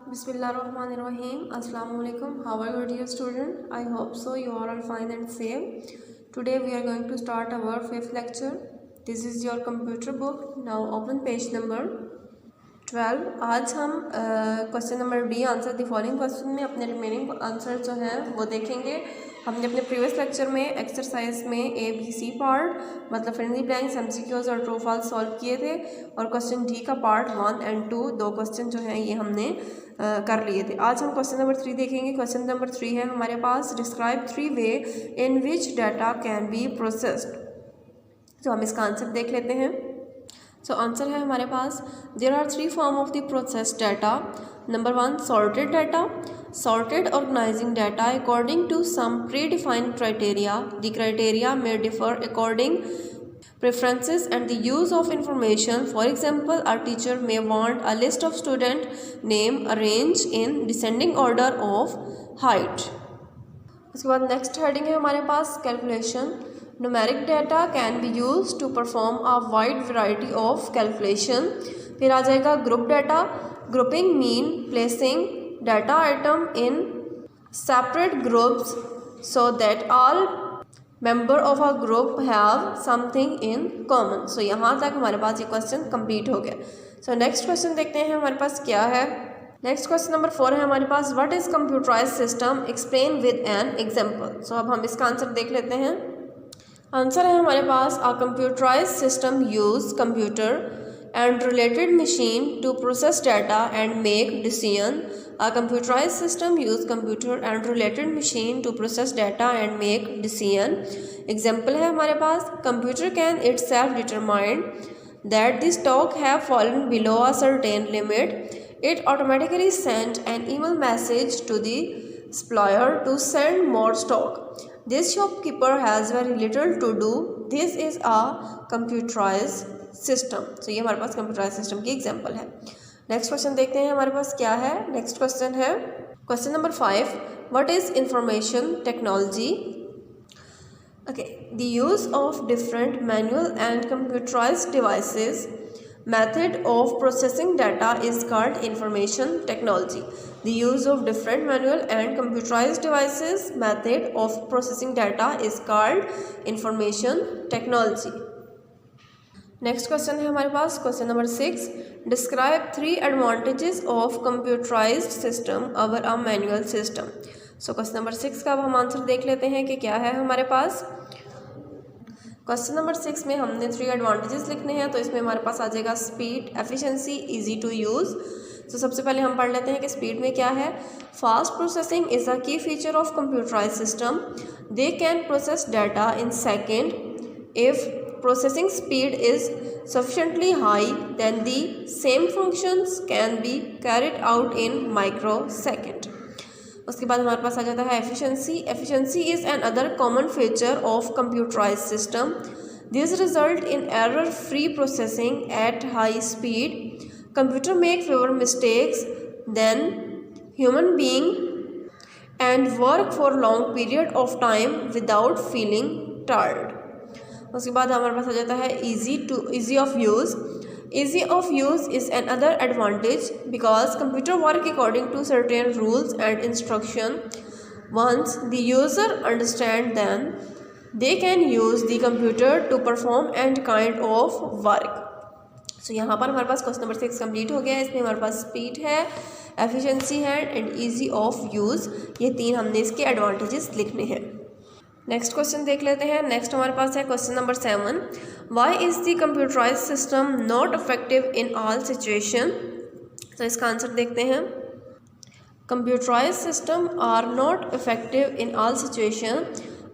Bismillahirrahmanirrahim. Assalamu alaikum. How are you, dear student? I hope so. You are all fine and safe. Today we are going to start our fifth lecture. This is your computer book. Now open page number 12. आज हम question number D answer the following question में अपने remaining answer जो है वो देखेंगे। हमने अपने प्रीवियस लेक्चर में एक्सरसाइज में ए बी सी पार्ट मतलब fill in the blanks MCQs और ट्रू फॉल्स सॉल्व किए थे और क्वेश्चन डी का पार्ट 1 एंड 2 दो क्वेश्चन जो हैं ये हमने कर लिए थे। आज हम क्वेश्चन नंबर 3 देखेंगे। क्वेश्चन नंबर 3 है हमारे पास, describe 3 way in which data can be processed. तो हम इसका आंसर देख लेते हैं। सो आंसर है हमारे पास, there are 3 form of the processed data. Number 1 sorted data, sorted organizing data according to some predefined criteria. The criteria may differ according preferences and the use of information. For example, a teacher may want a list of student name arranged in descending order of height. उसके बाद next heading है हमारे पास calculation. Numeric data can be use to perform a wide variety of calculation. फिर आ जाएगा group data, grouping mean placing data item in separate groups so that all member of a group have something in common. So यहाँ तक हमारे पास ये question complete हो गया। So next question देखते हैं हमारे पास क्या है। नेक्स्ट क्वेश्चन नंबर 4 है हमारे पास, what is computerised system, explain with an example. So अब हम इसका आंसर देख लेते हैं। आंसर है हमारे पास, a computerised system use computer and related machine to process data and make decision. A computerized system use computer and related machine to process data and make decision. Example है हमारे पास, computer can itself determine that the stock have fallen below a certain limit. It automatically send an email message to the supplier to send more stock. This shopkeeper has very little to do. This is a computerized system. तो ये हमारे पास computerise system की example है। Next question देखते हैं हमारे पास क्या है। नेक्स्ट क्वेश्चन है question number 5, what is information technology. Okay, the use of different manual and computerised devices method of processing data is called information technology. The use of different manual and computerised devices method of processing data is called information technology. Next question है हमारे पास question number 6, describe 3 advantages of computerised system over a manual system. So question number 6 का अब हम answer देख लेते हैं कि क्या है हमारे पास। क्वेश्चन नंबर 6 में हमने 3 एडवांटेजेस लिखने हैं। तो इसमें हमारे पास आ जाएगा speed, efficiency, easy to use. तो सबसे पहले हम पढ़ लेते हैं कि स्पीड में क्या है। फास्ट प्रोसेसिंग इज़ अ की feature of computerised system. They can process data in second. If processing speed is sufficiently high, then the same functions can be carried out in microsecond. उसके बाद हमारे पास आ जाता है efficiency. Efficiency is another common feature of computerized system. This result in error-free processing at high speed. Computer make fewer mistakes than human being and work for long period of time without feeling tired. उसके बाद हमारे पास आ जाता है easy of use. Easy of use is another advantage because computer work according to certain rules and instruction. Once the user understand them, they can use the computer to perform any kind of work. So यहाँ पर हमारे पास question number 6 complete हो गया है। इसमें हमारे पास speed है, efficiency है एंड ईजी ऑफ यूज़, ये 3 हमने इसके एडवांटेजेस लिखने हैं। नेक्स्ट क्वेश्चन देख लेते हैं। नेक्स्ट हमारे पास है question number 7, why is the computerised system not effective in all situation. तो इसका आंसर देखते हैं। Computerised system are not effective in all situation.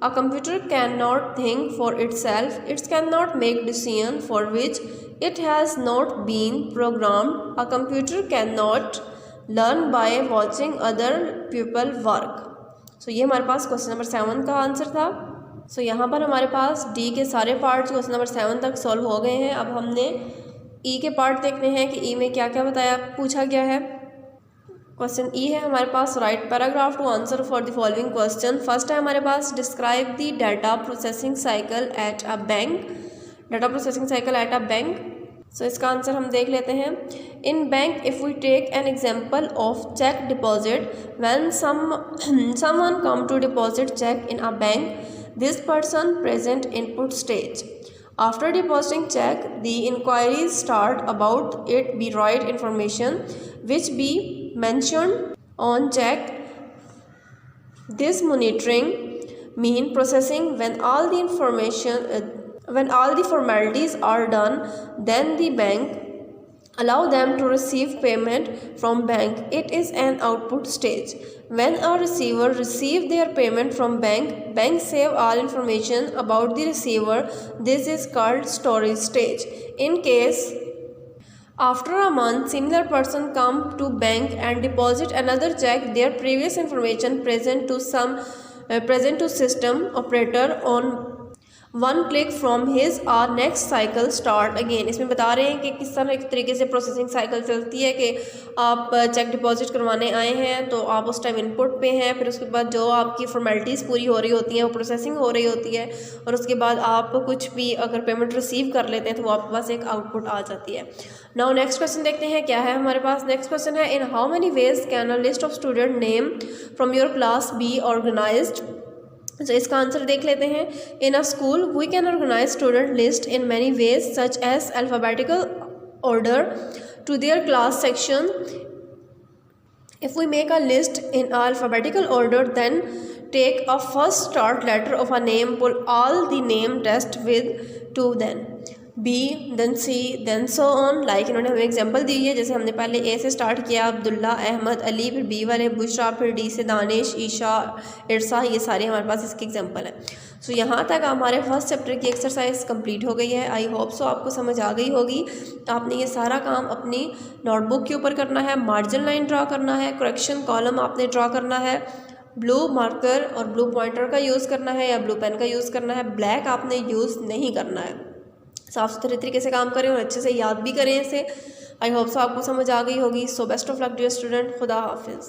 A computer can not think for itself, it's can not make decision for which it has not been programmed. A computer can not learn by watching other people work. So ये हमारे पास question number 7 का answer था। सो यहाँ पर हमारे पास D के सारे parts question number 7 तक सॉल्व हो गए हैं। अब हमने ई के पार्ट देखने हैं कि ई में क्या क्या बताया पूछा गया है। क्वेश्चन ई है हमारे पास, write paragraph to answer for the following question. First है हमारे पास, describe the data processing cycle at a bank. Data processing cycle at a bank. So इसका आंसर हम देख लेते हैं। In bank if we take an example of cheque deposit, when someone come to deposit cheque in a bank, this person present input stage. After depositing check, the inquiries start about it. We write information which be mentioned on check. This monitoring mean processing. When all the information when all the formalities are done, then the bank allow them to receive payment from bank. It is an output stage. When a receiver receive their payment from bank save all information about the receiver. This is called storage stage. In case after a month similar person come to bank and deposit another check, their previous information present to system operator on one click from his or next cycle start again. इसमें बता रहे हैं कि किस तरह एक तरीके से प्रोसेसिंग साइकिल चलती है कि आप चेक डिपॉजिट करवाने आए हैं तो आप उस टाइम इनपुट पे हैं, फिर उसके बाद जो आपकी फॉर्मेलिटीज़ पूरी हो रही होती हैं वो प्रोसेसिंग हो रही होती है, और उसके बाद आप कुछ भी अगर पेमेंट रिसीव कर लेते हैं तो वो आपके पास एक आउटपुट आ जाती है। नाउ नेक्स्ट क्वेश्चन देखते हैं क्या है हमारे पास। नेक्स्ट क्वेश्चन है, in how many ways can a list of student name from your class be organised. तो इसका आंसर देख लेते हैं। In a school we can organise student list in many ways such as alphabetical order to their class section. If we make a list in alphabetical order then take a first start letter of a name, pull all the name rest with two, then B, then C, then so on. Like इन्होंने हमें example दी है, जैसे हमने पहले ए से start किया, अब्दुल्ला, अहमद, अली, फिर B वाले बुशरा, फिर डी से दानिश, ईशा, इरसा, ये सारे हमारे पास इसके एग्जांपल हैं। सो यहाँ तक हमारे फर्स्ट चैप्टर की एक्सरसाइज कंप्लीट हो गई है। आई होप सो आपको समझ आ गई होगी। आपने ये सारा काम अपनी नोटबुक के ऊपर करना है, मार्जिन लाइन ड्रा करना है, करेक्शन कॉलम आपने ड्रा करना है, ब्लू मार्कर और ब्लू पॉइंटर का यूज़ करना है या ब्लू पेन का यूज़ करना है, ब्लैक आपने यूज़ नहीं करना है। साफ़ सुथरे तरीके से काम करें और अच्छे से याद भी करें इसे। आई होप सो आपको समझ आ गई होगी। So best of luck dear student, खुदा हाफिज़।